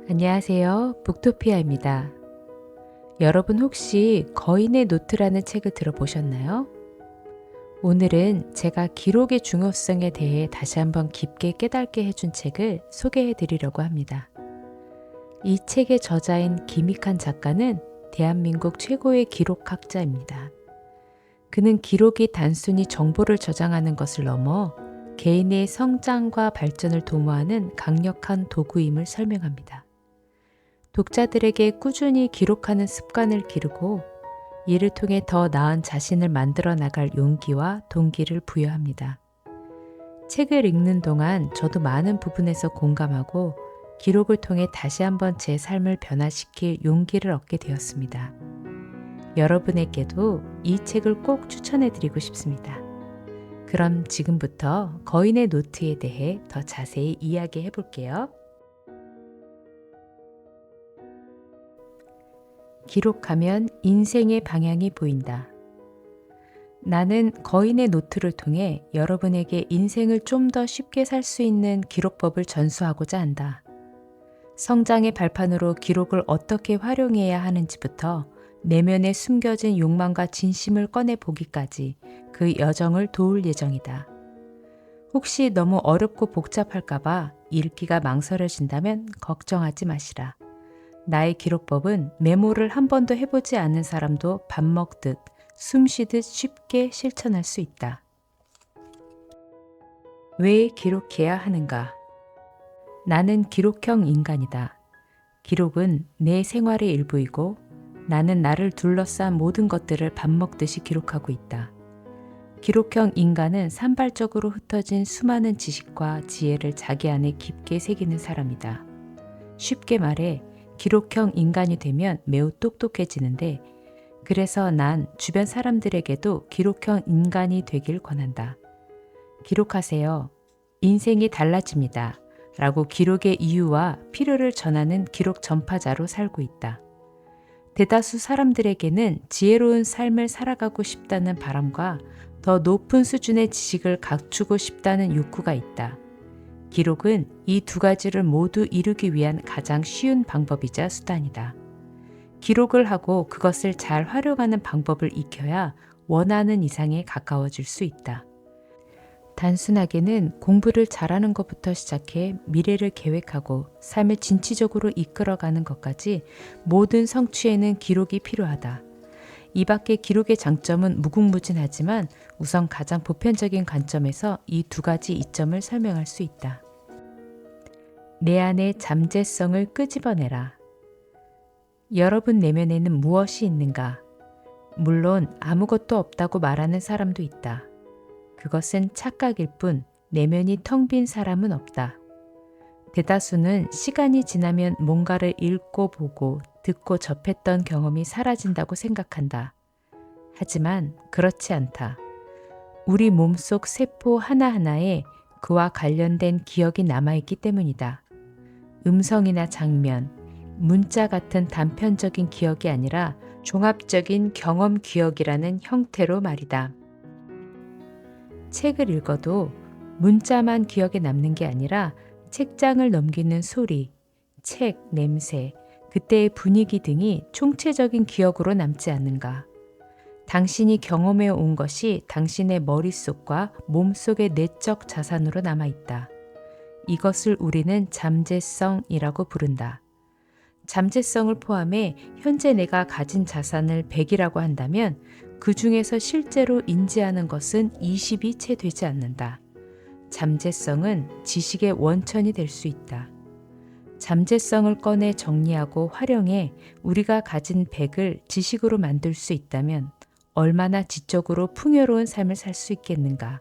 안녕하세요. 북토피아입니다. 여러분 혹시 거인의 노트라는 책을 들어보셨나요? 오늘은 제가 기록의 중요성에 대해 다시 한번 깊게 깨닫게 해준 책을 소개해 드리려고 합니다. 이 책의 저자인 김익한 작가는 대한민국 최고의 기록학자입니다. 그는 기록이 단순히 정보를 저장하는 것을 넘어 개인의 성장과 발전을 도모하는 강력한 도구임을 설명합니다. 독자들에게 꾸준히 기록하는 습관을 기르고 이를 통해 더 나은 자신을 만들어 나갈 용기와 동기를 부여합니다. 책을 읽는 동안 저도 많은 부분에서 공감하고 기록을 통해 다시 한번 제 삶을 변화시킬 용기를 얻게 되었습니다. 여러분에게도 이 책을 꼭 추천해 드리고 싶습니다. 그럼 지금부터 거인의 노트에 대해 더 자세히 이야기해 볼게요. 기록하면 인생의 방향이 보인다. 나는 거인의 노트를 통해 여러분에게 인생을 좀 더 쉽게 살 수 있는 기록법을 전수하고자 한다. 성장의 발판으로 기록을 어떻게 활용해야 하는지부터 내면에 숨겨진 욕망과 진심을 꺼내 보기까지 그 여정을 도울 예정이다. 혹시 너무 어렵고 복잡할까봐 읽기가 망설여진다면 걱정하지 마시라. 나의 기록법은 메모를 한 번도 해보지 않은 사람도 밥 먹듯 숨 쉬듯 쉽게 실천할 수 있다. 왜 기록해야 하는가? 나는 기록형 인간이다. 기록은 내 생활의 일부이고 나는 나를 둘러싼 모든 것들을 밥 먹듯이 기록하고 있다. 기록형 인간은 산발적으로 흩어진 수많은 지식과 지혜를 자기 안에 깊게 새기는 사람이다. 쉽게 말해 기록형 인간이 되면 매우 똑똑해지는데 그래서 난 주변 사람들에게도 기록형 인간이 되길 권한다. 기록하세요. 인생이 달라집니다. 라고 기록의 이유와 필요를 전하는 기록 전파자로 살고 있다. 대다수 사람들에게는 지혜로운 삶을 살아가고 싶다는 바람과 더 높은 수준의 지식을 갖추고 싶다는 욕구가 있다. 기록은 이 두 가지를 모두 이루기 위한 가장 쉬운 방법이자 수단이다. 기록을 하고 그것을 잘 활용하는 방법을 익혀야 원하는 이상에 가까워질 수 있다. 단순하게는 공부를 잘하는 것부터 시작해 미래를 계획하고 삶을 진취적으로 이끌어가는 것까지 모든 성취에는 기록이 필요하다. 이 밖의 기록의 장점은 무궁무진하지만 우선 가장 보편적인 관점에서 이 두 가지 이점을 설명할 수 있다. 내 안의 잠재성을 끄집어내라. 여러분 내면에는 무엇이 있는가? 물론 아무것도 없다고 말하는 사람도 있다. 그것은 착각일 뿐 내면이 텅 빈 사람은 없다. 대다수는 시간이 지나면 뭔가를 읽고 보고 듣고 접했던 경험이 사라진다고 생각한다. 하지만 그렇지 않다. 우리 몸속 세포 하나하나에 그와 관련된 기억이 남아있기 때문이다. 음성이나 장면, 문자 같은 단편적인 기억이 아니라 종합적인 경험 기억이라는 형태로 말이다. 책을 읽어도 문자만 기억에 남는 게 아니라 책장을 넘기는 소리, 책 냄새, 그때의 분위기 등이 총체적인 기억으로 남지 않는가. 당신이 경험해 온 것이 당신의 머릿속과 몸속의 내적 자산으로 남아있다. 이것을 우리는 잠재성이라고 부른다. 잠재성을 포함해 현재 내가 가진 자산을 100이라고 한다면 그 중에서 실제로 인지하는 것은 20이 채 되지 않는다. 잠재성은 지식의 원천이 될 수 있다. 잠재성을 꺼내 정리하고 활용해 우리가 가진 100을 지식으로 만들 수 있다면 얼마나 지적으로 풍요로운 삶을 살 수 있겠는가.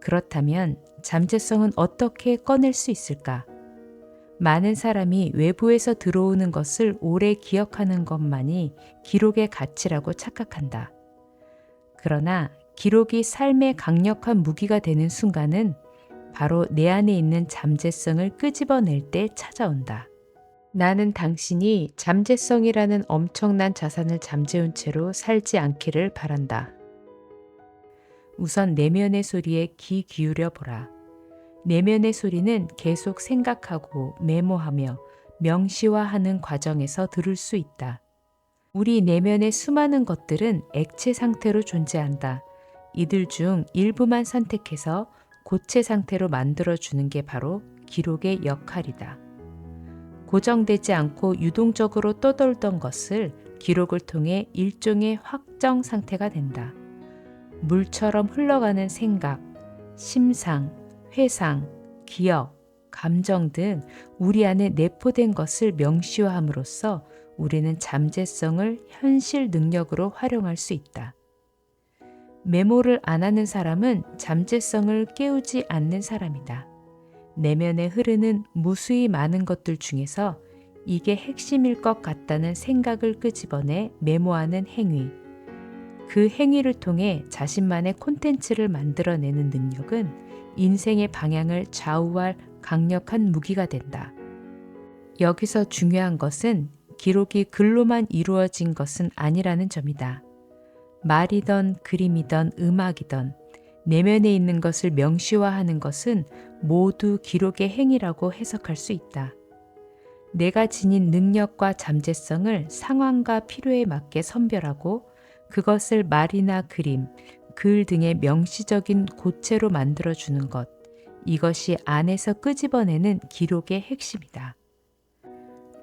그렇다면 잠재성은 어떻게 꺼낼 수 있을까? 많은 사람이 외부에서 들어오는 것을 오래 기억하는 것만이 기록의 가치라고 착각한다. 그러나 기록이 삶의 강력한 무기가 되는 순간은 바로 내 안에 있는 잠재성을 끄집어낼 때 찾아온다. 나는 당신이 잠재성이라는 엄청난 자산을 잠재운 채로 살지 않기를 바란다. 우선 내면의 소리에 귀 기울여 보라. 내면의 소리는 계속 생각하고 메모하며 명시화하는 과정에서 들을 수 있다. 우리 내면의 수많은 것들은 액체 상태로 존재한다. 이들 중 일부만 선택해서 고체 상태로 만들어주는 게 바로 기록의 역할이다. 고정되지 않고 유동적으로 떠돌던 것을 기록을 통해 일종의 확정 상태가 된다. 물처럼 흘러가는 생각, 심상, 회상, 기억, 감정 등 우리 안에 내포된 것을 명시화함으로써 우리는 잠재성을 현실 능력으로 활용할 수 있다. 메모를 안 하는 사람은 잠재성을 깨우지 않는 사람이다. 내면에 흐르는 무수히 많은 것들 중에서 이게 핵심일 것 같다는 생각을 끄집어내 메모하는 행위. 그 행위를 통해 자신만의 콘텐츠를 만들어내는 능력은 인생의 방향을 좌우할 강력한 무기가 된다. 여기서 중요한 것은 기록이 글로만 이루어진 것은 아니라는 점이다. 말이든 그림이든 음악이든 내면에 있는 것을 명시화하는 것은 모두 기록의 행위라고 해석할 수 있다. 내가 지닌 능력과 잠재성을 상황과 필요에 맞게 선별하고 그것을 말이나 그림, 글 등의 명시적인 고체로 만들어주는 것, 이것이 안에서 끄집어내는 기록의 핵심이다.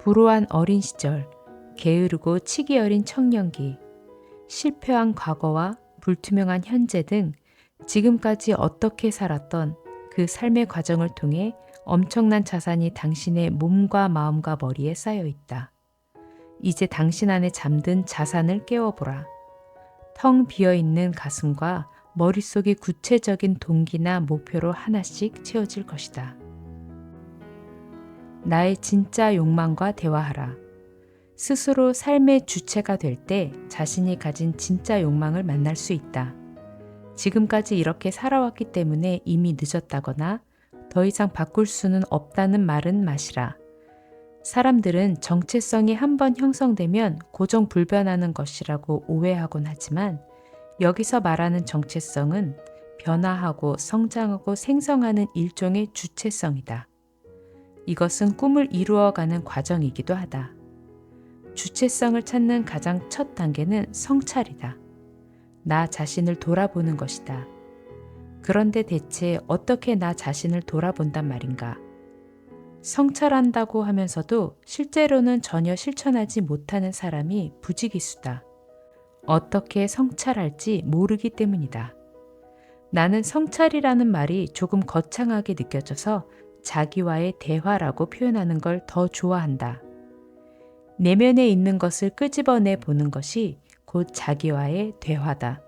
불우한 어린 시절, 게으르고 치기 어린 청년기, 실패한 과거와 불투명한 현재 등 지금까지 어떻게 살았던 그 삶의 과정을 통해 엄청난 자산이 당신의 몸과 마음과 머리에 쌓여 있다. 이제 당신 안에 잠든 자산을 깨워보라. 텅 비어있는 가슴과 머릿속이 구체적인 동기나 목표로 하나씩 채워질 것이다. 나의 진짜 욕망과 대화하라. 스스로 삶의 주체가 될 때 자신이 가진 진짜 욕망을 만날 수 있다. 지금까지 이렇게 살아왔기 때문에 이미 늦었다거나 더 이상 바꿀 수는 없다는 말은 마시라. 사람들은 정체성이 한번 형성되면 고정불변하는 것이라고 오해하곤 하지만 여기서 말하는 정체성은 변화하고 성장하고 생성하는 일종의 주체성이다. 이것은 꿈을 이루어가는 과정이기도 하다. 주체성을 찾는 가장 첫 단계는 성찰이다. 나 자신을 돌아보는 것이다. 그런데 대체 어떻게 나 자신을 돌아본단 말인가? 성찰한다고 하면서도 실제로는 전혀 실천하지 못하는 사람이 부지기수다. 어떻게 성찰할지 모르기 때문이다. 나는 성찰이라는 말이 조금 거창하게 느껴져서 자기와의 대화라고 표현하는 걸 더 좋아한다. 내면에 있는 것을 끄집어내 보는 것이 곧 자기와의 대화다.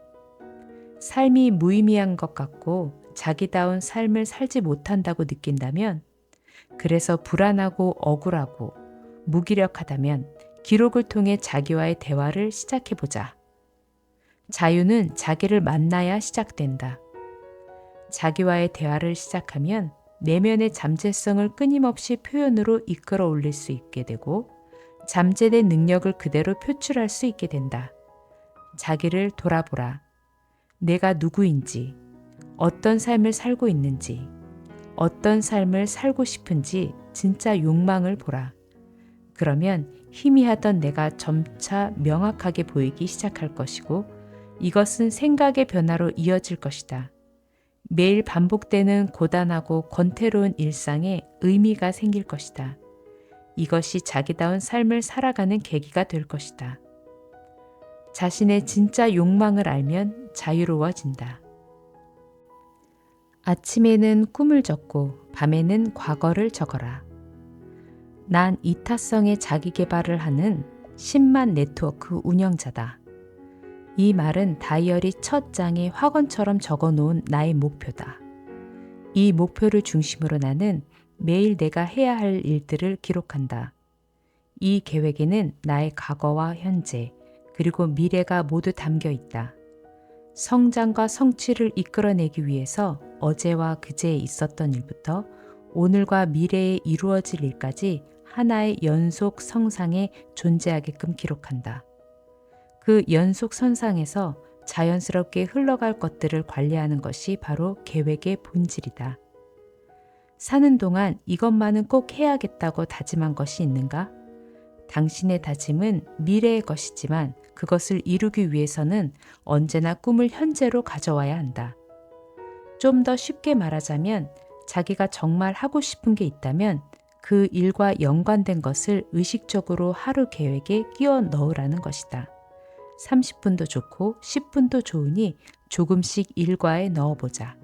삶이 무의미한 것 같고 자기다운 삶을 살지 못한다고 느낀다면, 그래서 불안하고 억울하고 무기력하다면 기록을 통해 자기와의 대화를 시작해보자. 자유는 자기를 만나야 시작된다. 자기와의 대화를 시작하면 내면의 잠재성을 끊임없이 표현으로 이끌어 올릴 수 있게 되고 잠재된 능력을 그대로 표출할 수 있게 된다. 자기를 돌아보라. 내가 누구인지, 어떤 삶을 살고 있는지, 어떤 삶을 살고 싶은지 진짜 욕망을 보라. 그러면 희미하던 내가 점차 명확하게 보이기 시작할 것이고 이것은 생각의 변화로 이어질 것이다. 매일 반복되는 고단하고 권태로운 일상에 의미가 생길 것이다. 이것이 자기다운 삶을 살아가는 계기가 될 것이다. 자신의 진짜 욕망을 알면 자유로워진다. 아침에는 꿈을 적고 밤에는 과거를 적어라. 난 이타성의 자기계발을 하는 10만 네트워크 운영자다. 이 말은 다이어리 첫 장에 확언처럼 적어놓은 나의 목표다. 이 목표를 중심으로 나는 매일 내가 해야 할 일들을 기록한다. 이 계획에는 나의 과거와 현재, 그리고 미래가 모두 담겨 있다. 성장과 성취를 이끌어내기 위해서 어제와 그제에 있었던 일부터 오늘과 미래에 이루어질 일까지 하나의 연속 성상에 존재하게끔 기록한다. 그 연속 선상에서 자연스럽게 흘러갈 것들을 관리하는 것이 바로 계획의 본질이다. 사는 동안 이것만은 꼭 해야겠다고 다짐한 것이 있는가? 당신의 다짐은 미래의 것이지만 그것을 이루기 위해서는 언제나 꿈을 현재로 가져와야 한다. 좀 더 쉽게 말하자면 자기가 정말 하고 싶은 게 있다면 그 일과 연관된 것을 의식적으로 하루 계획에 끼워 넣으라는 것이다. 30분도 좋고 10분도 좋으니 조금씩 일과에 넣어보자.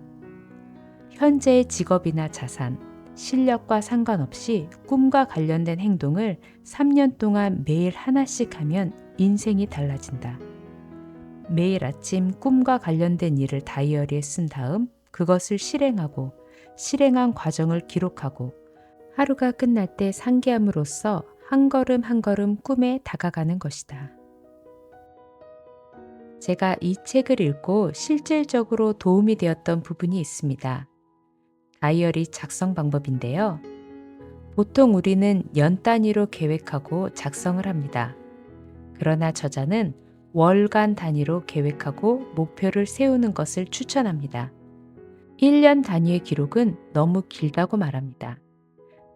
현재의 직업이나 자산, 실력과 상관없이 꿈과 관련된 행동을 3년 동안 매일 하나씩 하면 인생이 달라진다. 매일 아침 꿈과 관련된 일을 다이어리에 쓴 다음 그것을 실행하고 실행한 과정을 기록하고 하루가 끝날 때 상기함으로써 한 걸음 한 걸음 꿈에 다가가는 것이다. 제가 이 책을 읽고 실질적으로 도움이 되었던 부분이 있습니다. 다이어리 작성 방법인데요. 보통 우리는 연 단위로 계획하고 작성을 합니다. 그러나 저자는 월간 단위로 계획하고 목표를 세우는 것을 추천합니다. 1년 단위의 기록은 너무 길다고 말합니다.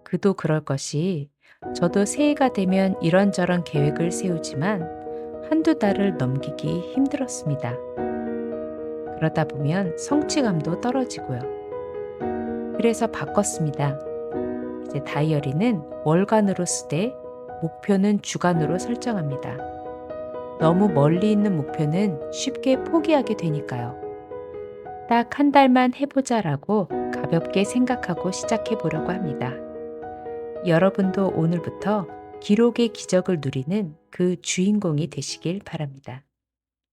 그도 그럴 것이 저도 새해가 되면 이런저런 계획을 세우지만 한두 달을 넘기기 힘들었습니다. 그러다 보면 성취감도 떨어지고요. 그래서 바꿨습니다. 이제 다이어리는 월간으로 쓰되 목표는 주간으로 설정합니다. 너무 멀리 있는 목표는 쉽게 포기하게 되니까요. 딱 한 달만 해보자라고 가볍게 생각하고 시작해 보려고 합니다. 여러분도 오늘부터 기록의 기적을 누리는 그 주인공이 되시길 바랍니다.